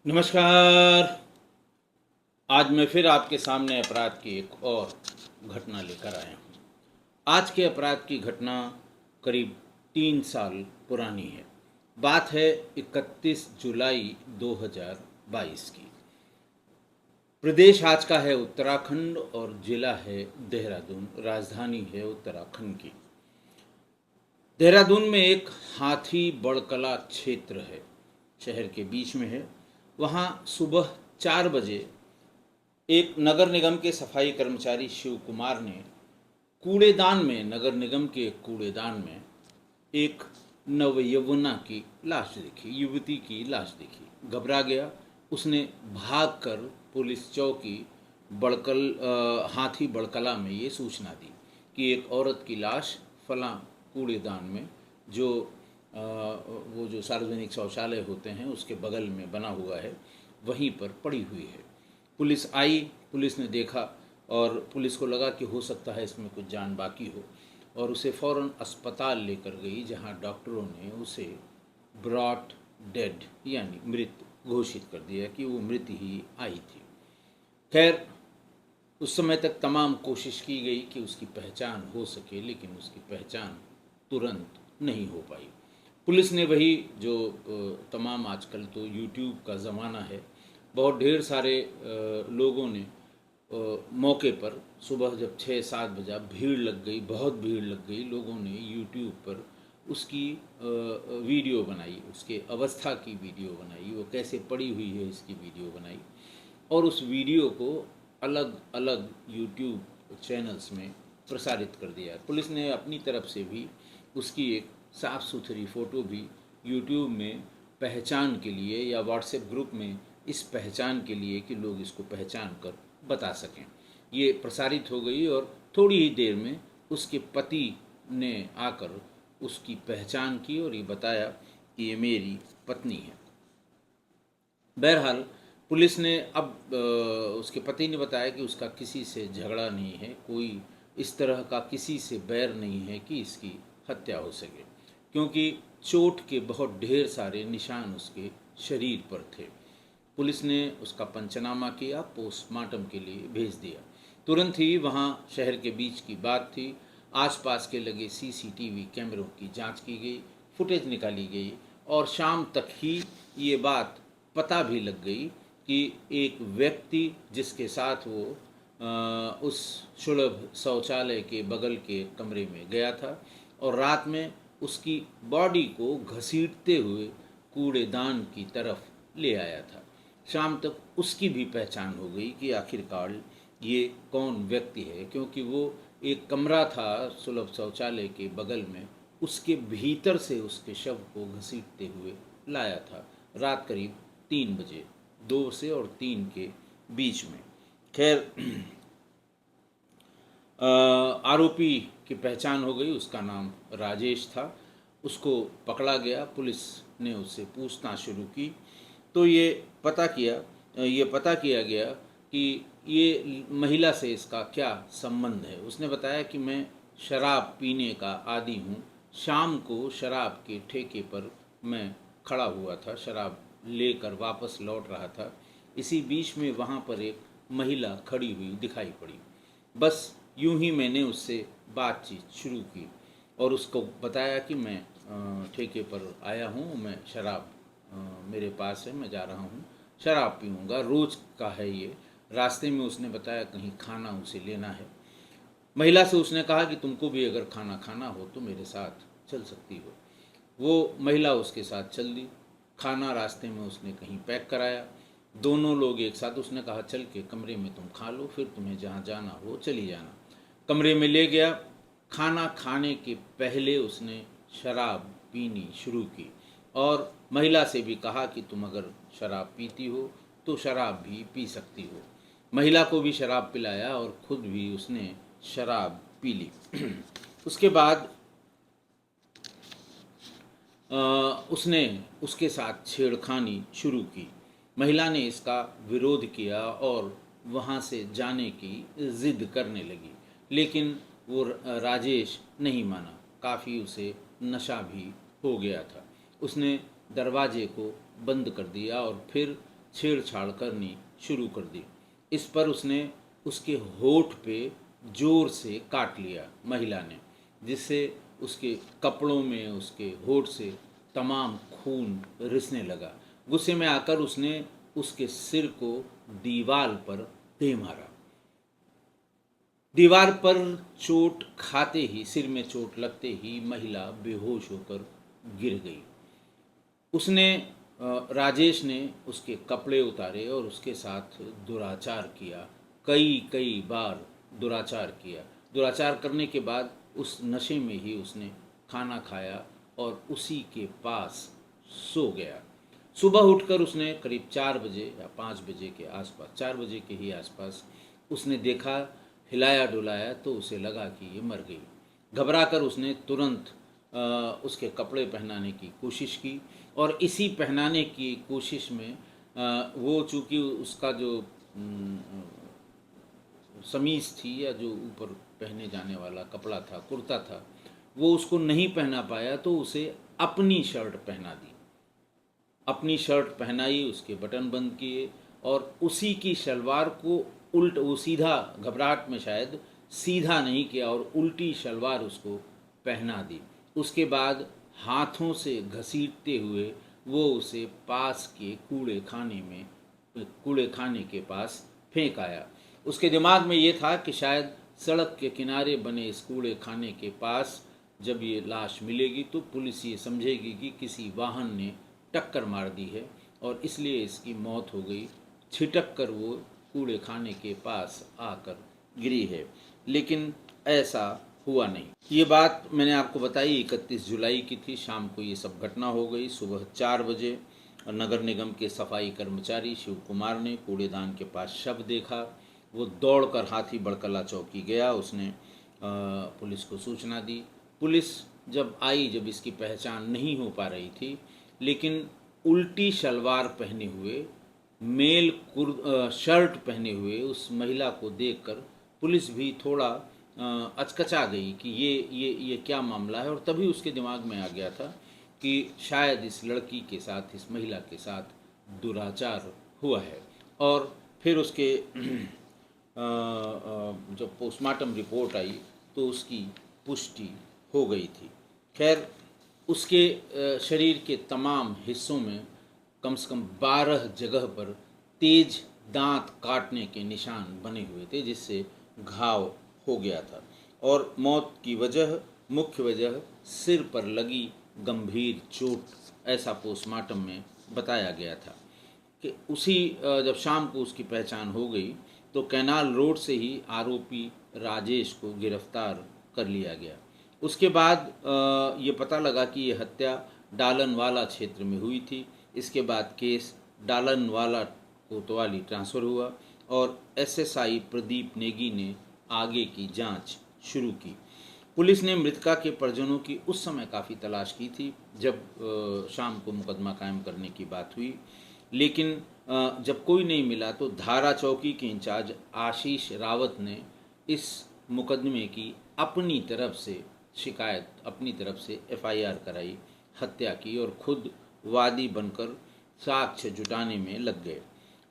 नमस्कार। आज मैं फिर आपके सामने अपराध की एक और घटना लेकर आया हूँ। आज के अपराध की घटना करीब 3 साल पुरानी है। बात है 31 जुलाई 2022 की। प्रदेश आज का है उत्तराखंड और जिला है देहरादून, राजधानी है उत्तराखंड की। देहरादून में एक हाथी बड़कला क्षेत्र है, शहर के बीच में है। वहाँ सुबह 4 बजे एक नगर निगम के सफाई कर्मचारी शिव कुमार ने कूड़ेदान में, नगर निगम के एक कूड़ेदान में एक नवयौवना की लाश देखी, युवती की लाश देखी। घबरा गया। उसने भागकर पुलिस चौकी हाथी बड़कला में ये सूचना दी कि एक औरत की लाश फलां कूड़ेदान में, जो वो जो सार्वजनिक शौचालय होते हैं उसके बगल में बना हुआ है, वहीं पर पड़ी हुई है। पुलिस आई, पुलिस ने देखा और पुलिस को लगा कि हो सकता है इसमें कुछ जान बाकी हो, और उसे फ़ौरन अस्पताल लेकर गई, जहां डॉक्टरों ने उसे ब्रॉट डेड यानी मृत घोषित कर दिया कि वो मृत ही आई थी। खैर, उस समय तक तमाम कोशिश की गई कि उसकी पहचान हो सके, लेकिन उसकी पहचान तुरंत नहीं हो पाई। पुलिस ने वही जो तमाम, आजकल तो यूट्यूब का ज़माना है, बहुत ढेर सारे लोगों ने मौके पर सुबह जब 6-7 बजा भीड़ लग गई, बहुत भीड़ लग गई। लोगों ने यूट्यूब पर उसकी वीडियो बनाई, उसके अवस्था की वीडियो बनाई, वो कैसे पड़ी हुई है इसकी वीडियो बनाई, और उस वीडियो को अलग अलग यूट्यूब चैनल्स में प्रसारित कर दिया। पुलिस ने अपनी तरफ से भी उसकी एक साफ़ सुथरी फ़ोटो भी यूट्यूब में पहचान के लिए, या व्हाट्सएप ग्रुप में इस पहचान के लिए कि लोग इसको पहचान कर बता सकें, ये प्रसारित हो गई। और थोड़ी ही देर में उसके पति ने आकर उसकी पहचान की और ये बताया कि ये मेरी पत्नी है। बहरहाल, पुलिस ने अब उसके पति ने बताया कि उसका किसी से झगड़ा नहीं है, कोई इस तरह का किसी से बैर नहीं है कि इसकी हत्या हो सके, क्योंकि चोट के बहुत ढेर सारे निशान उसके शरीर पर थे। पुलिस ने उसका पंचनामा किया, पोस्टमार्टम के लिए भेज दिया। तुरंत ही वहाँ, शहर के बीच की बात थी, आसपास के लगे सीसीटीवी कैमरों की जांच की गई, फुटेज निकाली गई, और शाम तक ही ये बात पता भी लग गई कि एक व्यक्ति जिसके साथ वो उस सुलभ शौचालय के बगल के कमरे में गया था और रात में उसकी बॉडी को घसीटते हुए कूड़ेदान की तरफ ले आया था। शाम तक उसकी भी पहचान हो गई कि आखिरकार ये कौन व्यक्ति है, क्योंकि वो एक कमरा था सुलभ शौचालय के बगल में, उसके भीतर से उसके शव को घसीटते हुए लाया था, रात करीब 3 बजे, 2 से और 3 के बीच में। खैर, आरोपी की पहचान हो गई, उसका नाम राजेश था। उसको पकड़ा गया, पुलिस ने उससे पूछताछ शुरू की तो ये पता किया गया कि ये महिला से इसका क्या संबंध है। उसने बताया कि मैं शराब पीने का आदी हूँ, शाम को शराब के ठेके पर मैं खड़ा हुआ था, शराब लेकर वापस लौट रहा था, इसी बीच में वहाँ पर एक महिला खड़ी हुई दिखाई पड़ी। बस यूं ही मैंने उससे बातचीत शुरू की और उसको बताया कि मैं ठेके पर आया हूँ, मैं शराब मेरे पास है, मैं जा रहा हूँ, शराब पीऊँगा, रोज़ का है ये। रास्ते में उसने बताया कहीं खाना उसे लेना है। महिला से उसने कहा कि तुमको भी अगर खाना खाना हो तो मेरे साथ चल सकती हो। वो महिला उसके साथ चल दी। खाना रास्ते में उसने कहीं पैक कराया, दोनों लोग एक साथ, उसने कहा चल के कमरे में तुम खा लो, फिर तुम्हें जहाँ जाना हो चली जाना। कमरे में ले गया। खाना खाने के पहले उसने शराब पीनी शुरू की और महिला से भी कहा कि तुम अगर शराब पीती हो तो शराब भी पी सकती हो। महिला को भी शराब पिलाया और खुद भी उसने शराब पी ली। उसके बाद उसने उसके साथ छेड़खानी शुरू की। महिला ने इसका विरोध किया और वहाँ से जाने की ज़िद करने लगी, लेकिन वो राजेश नहीं माना। काफ़ी उसे नशा भी हो गया था। उसने दरवाजे को बंद कर दिया और फिर छेड़छाड़ करनी शुरू कर दी। इस पर उसने उसके होठ पे जोर से काट लिया महिला ने, जिससे उसके कपड़ों में उसके होठ से तमाम खून रिसने लगा। गुस्से में आकर उसने उसके सिर को दीवार पर दे मारा। दीवार पर चोट खाते ही, सिर में चोट लगते ही महिला बेहोश होकर गिर गई। उसने राजेश ने उसके कपड़े उतारे और उसके साथ दुराचार किया, कई कई बार दुराचार किया। दुराचार करने के बाद उस नशे में ही उसने खाना खाया और उसी के पास सो गया। सुबह उठकर उसने करीब 4 बजे या 5 बजे के आसपास, 4 बजे के ही आसपास उसने देखा, हिलाया डुलाया तो उसे लगा कि ये मर गई। घबराकर उसने तुरंत उसके कपड़े पहनाने की कोशिश की और इसी पहनाने की कोशिश में वो चूँकि उसका जो समीज़ थी या जो ऊपर पहने जाने वाला कपड़ा था, कुर्ता था, वो उसको नहीं पहना पाया तो उसे अपनी शर्ट पहना दी। अपनी शर्ट पहनाई, उसके बटन बंद किए और उसी की शलवार को वो सीधा, घबराहट में शायद सीधा नहीं किया और उल्टी शलवार उसको पहना दी। उसके बाद हाथों से घसीटते हुए वो उसे पास के कूड़े खाने के पास फेंक आया। उसके दिमाग में ये था कि शायद सड़क के किनारे बने इस कूड़े खाने के पास जब ये लाश मिलेगी तो पुलिस ये समझेगी कि किसी वाहन ने टक्कर मार दी है और इसलिए इसकी मौत हो गई। छिटक कर वो कूड़े खाने के पास आकर गिरी है, लेकिन ऐसा हुआ नहीं। ये बात मैंने आपको बताई 31 जुलाई की थी। शाम को ये सब घटना हो गई। सुबह 4 बजे नगर निगम के सफाई कर्मचारी शिव कुमार ने कूड़ेदान के पास शव देखा। वो दौड़कर हाथी बड़कला चौकी गया। उसने पुलिस को सूचना दी। पुलिस जब आई, जब इसकी पहचान नहीं हो पा रही थी, लेकिन उल्टी शलवार पहने हुए, शर्ट पहने हुए उस महिला को देखकर पुलिस भी थोड़ा अचकचा गई कि ये क्या मामला है। और तभी उसके दिमाग में आ गया था कि शायद इस लड़की के साथ, इस महिला के साथ दुराचार हुआ है। और फिर उसके जब पोस्टमार्टम रिपोर्ट आई तो उसकी पुष्टि हो गई थी। खैर, उसके शरीर के तमाम हिस्सों में कम से कम 12 जगह पर तेज दांत काटने के निशान बने हुए थे, जिससे घाव हो गया था। और मौत की मुख्य वजह सिर पर लगी गंभीर चोट, ऐसा पोस्टमार्टम में बताया गया था। कि जब शाम को उसकी पहचान हो गई तो कैनाल रोड से ही आरोपी राजेश को गिरफ्तार कर लिया गया। उसके बाद ये पता लगा कि ये हत्या डालनवाला क्षेत्र में हुई थी। इसके बाद केस डालनवाला कोतवाली ट्रांसफ़र हुआ और एसएसआई प्रदीप नेगी ने आगे की जांच शुरू की। पुलिस ने मृतका के परिजनों की उस समय काफ़ी तलाश की थी जब शाम को मुकदमा कायम करने की बात हुई, लेकिन जब कोई नहीं मिला तो धारा चौकी के इंचार्ज आशीष रावत ने इस मुकदमे की अपनी तरफ से शिकायत, अपनी तरफ से एफआईआर कराई, हत्या की और खुद वादी बनकर साक्ष्य जुटाने में लग गए।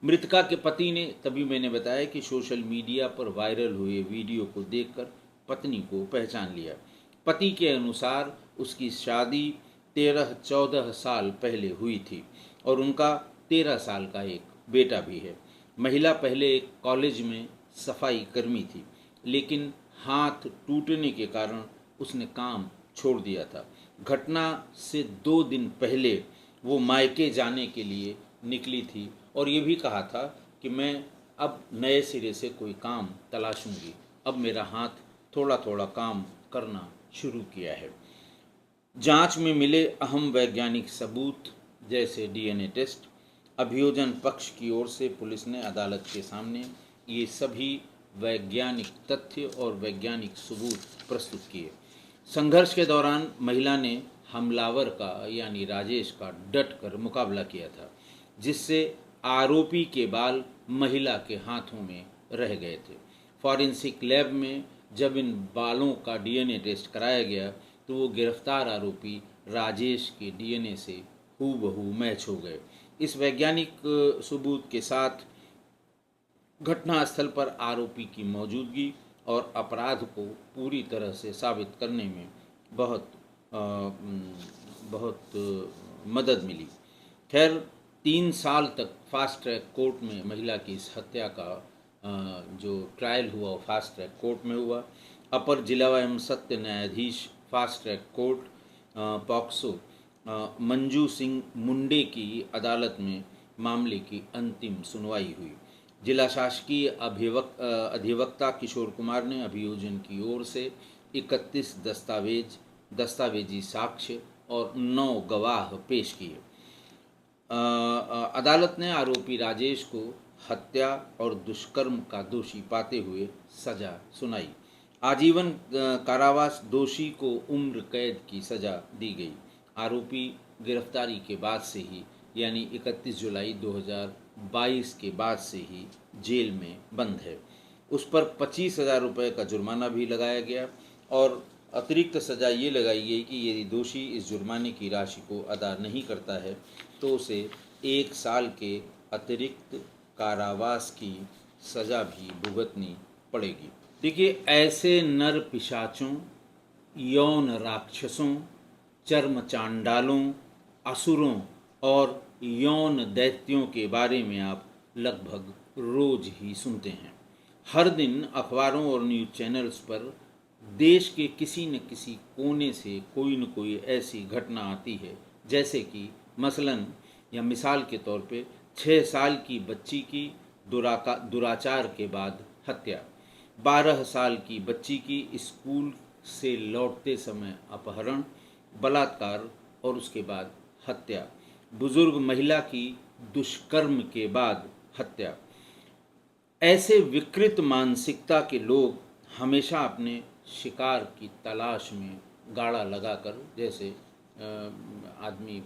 मृतका के पति ने, तभी मैंने बताया कि सोशल मीडिया पर वायरल हुए वीडियो को देखकर पत्नी को पहचान लिया। पति के अनुसार उसकी शादी 13-14 साल पहले हुई थी और उनका 13 साल का एक बेटा भी है। महिला पहले एक कॉलेज में सफाई कर्मी थी, लेकिन हाथ टूटने के कारण उसने काम छोड़ दिया था। घटना से 2 दिन पहले वो मायके जाने के लिए निकली थी और ये भी कहा था कि मैं अब नए सिरे से कोई काम तलाशूंगी। अब मेरा हाथ थोड़ा थोड़ा काम करना शुरू किया है। जांच में मिले अहम वैज्ञानिक सबूत जैसे डीएनए टेस्ट, अभियोजन पक्ष की ओर से पुलिस ने अदालत के सामने ये सभी वैज्ञानिक तथ्य और वैज्ञानिक सबूत प्रस्तुत किए। संघर्ष के दौरान महिला ने हमलावर का, यानी राजेश का, डट कर मुकाबला किया था, जिससे आरोपी के बाल महिला के हाथों में रह गए थे। फॉरेंसिक लैब में जब इन बालों का डीएनए टेस्ट कराया गया तो वो गिरफ्तार आरोपी राजेश के डीएनए से हूबहू मैच हो गए। इस वैज्ञानिक सबूत के साथ घटनास्थल पर आरोपी की मौजूदगी और अपराध को पूरी तरह से साबित करने में बहुत मदद मिली। खैर 3 साल तक फास्ट ट्रैक कोर्ट में महिला की इस हत्या का जो ट्रायल हुआ वो फास्ट ट्रैक कोर्ट में हुआ। अपर जिला एवं सत्य न्यायाधीश fast track court POCSO Manju Singh Munde की अदालत में मामले की अंतिम सुनवाई हुई। जिला शासकीय अधिवक्ता किशोर कुमार ने अभियोजन की ओर से 31 दस्तावेजी साक्ष्य और 9 गवाह पेश किए। अदालत ने आरोपी राजेश को हत्या और दुष्कर्म का दोषी पाते हुए सजा सुनाई। आजीवन कारावास, दोषी को उम्र कैद की सजा दी गई। आरोपी गिरफ्तारी के बाद से ही यानी 31 जुलाई 2022 के बाद से ही जेल में बंद है। उस पर 25,000 रुपये का जुर्माना भी लगाया गया और अतिरिक्त सज़ा ये लगाई गई कि यदि दोषी इस जुर्माने की राशि को अदा नहीं करता है तो उसे 1 साल के अतिरिक्त कारावास की सज़ा भी भुगतनी पड़ेगी। देखिए, ऐसे नर पिशाचों, यौन राक्षसों, चर्म चांडालों, असुरों और यौन दैत्यों के बारे में आप लगभग रोज ही सुनते हैं। हर दिन अखबारों और न्यूज़ चैनल्स पर देश के किसी न किसी कोने से कोई न कोई ऐसी घटना आती है, जैसे कि मसलन या मिसाल के तौर पे 6 साल की बच्ची की दुराचार के बाद हत्या, 12 साल की बच्ची की स्कूल से लौटते समय अपहरण, बलात्कार और उसके बाद हत्या, बुजुर्ग महिला की दुष्कर्म के बाद हत्या। ऐसे विकृत मानसिकता के लोग हमेशा अपने शिकार की तलाश में गाड़ा लगाकर, जैसे आदमी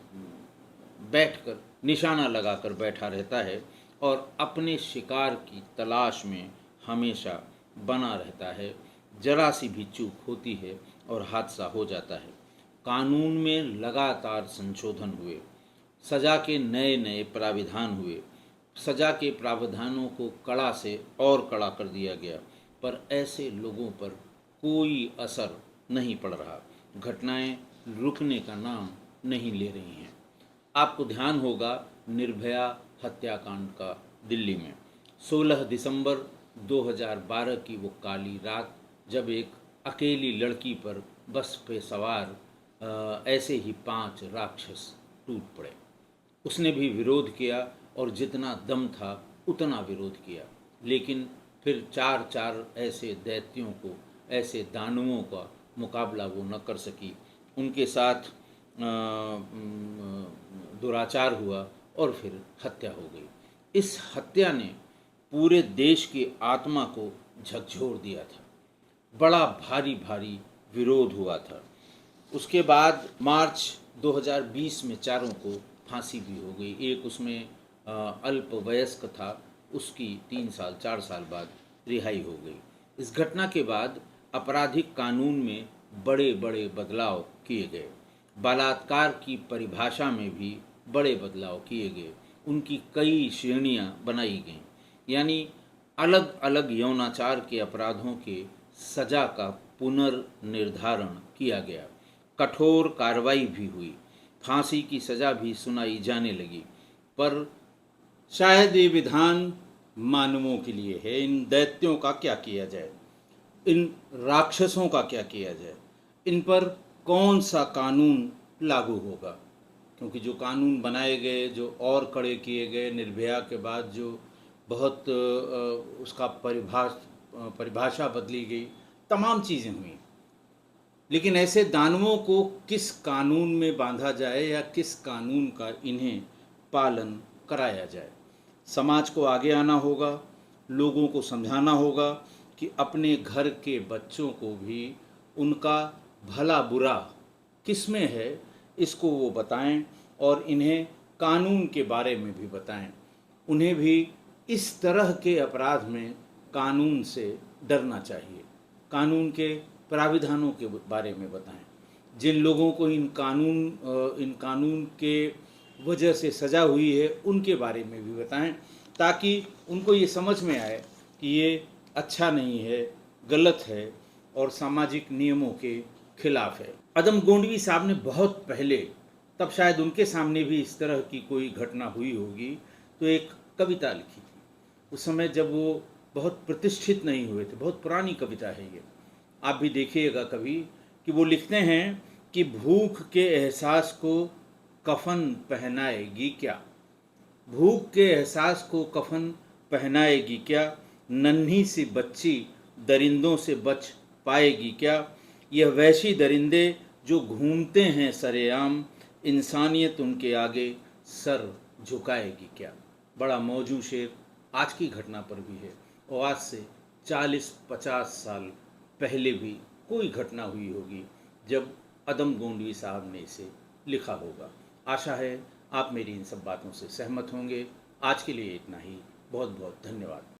बैठकर निशाना लगाकर बैठा रहता है और अपने शिकार की तलाश में हमेशा बना रहता है। जरा सी भी चूक होती है और हादसा हो जाता है। कानून में लगातार संशोधन हुए, सज़ा के नए नए प्राविधान हुए, सज़ा के प्रावधानों को कड़ा से और कड़ा कर दिया गया, पर ऐसे लोगों पर कोई असर नहीं पड़ रहा। घटनाएं रुकने का नाम नहीं ले रही हैं। आपको ध्यान होगा निर्भया हत्याकांड का दिल्ली में 16 दिसंबर 2012 की वो काली रात, जब एक अकेली लड़की पर बस पे सवार ऐसे ही 5 राक्षस टूट पड़े। उसने भी विरोध किया और जितना दम था उतना विरोध किया, लेकिन फिर 4 ऐसे दैत्यों को, ऐसे दानवों का मुकाबला वो न कर सकी। उनके साथ दुराचार हुआ और फिर हत्या हो गई। इस हत्या ने पूरे देश की आत्मा को झकझोर दिया था। बड़ा भारी भारी विरोध हुआ था। उसके बाद मार्च 2020 में चारों को फांसी भी हो गई। एक उसमें अल्पवयस्क था, उसकी 3 साल 4 साल बाद रिहाई हो गई। इस घटना के बाद आपराधिक कानून में बड़े बड़े बदलाव किए गए। बलात्कार की परिभाषा में भी बड़े बदलाव किए गए। उनकी कई श्रेणियां बनाई गईं, यानी अलग अलग यौनाचार के अपराधों के सजा का पुनर्निर्धारण किया गया। कठोर कार्रवाई भी हुई, फांसी की सज़ा भी सुनाई जाने लगी। पर शायद ये विधान मानवों के लिए है। इन दैत्यों का क्या किया जाए, इन राक्षसों का क्या किया जाए, इन पर कौन सा कानून लागू होगा? क्योंकि जो कानून बनाए गए, जो और कड़े किए गए, निर्भया के बाद जो बहुत उसका परिभाषा बदली गई, तमाम चीज़ें हुई, लेकिन ऐसे दानवों को किस कानून में बांधा जाए या किस कानून का इन्हें पालन कराया जाए? समाज को आगे आना होगा, लोगों को समझाना होगा कि अपने घर के बच्चों को भी उनका भला बुरा किस में है इसको वो बताएं और इन्हें कानून के बारे में भी बताएं। उन्हें भी इस तरह के अपराध में कानून से डरना चाहिए। कानून के प्राविधानों के बारे में बताएं। जिन लोगों को इन कानून के वजह से सज़ा हुई है उनके बारे में भी बताएं, ताकि उनको ये समझ में आए कि ये अच्छा नहीं है, गलत है और सामाजिक नियमों के खिलाफ है। अदम गोंडवी साहब ने बहुत पहले, तब शायद उनके सामने भी इस तरह की कोई घटना हुई होगी, तो एक कविता लिखी थी। उस समय जब वो बहुत प्रतिष्ठित नहीं हुए थे, बहुत पुरानी कविता है ये, आप भी देखिएगा कभी, कि वो लिखते हैं कि भूख के एहसास को कफन पहनाएगी क्या, भूख के एहसास को कफन पहनाएगी क्या, नन्ही सी बच्ची दरिंदों से बच पाएगी क्या, यह वैसी दरिंदे जो घूमते हैं सरेआम, इंसानियत उनके आगे सर झुकाएगी क्या। बड़ा मौजू शेर आज की घटना पर भी है, और आज से 40-50 साल पहले भी कोई घटना हुई होगी जब अदम गोंडवी साहब ने इसे लिखा होगा। आशा है आप मेरी इन सब बातों से सहमत होंगे। आज के लिए इतना ही। बहुत बहुत धन्यवाद।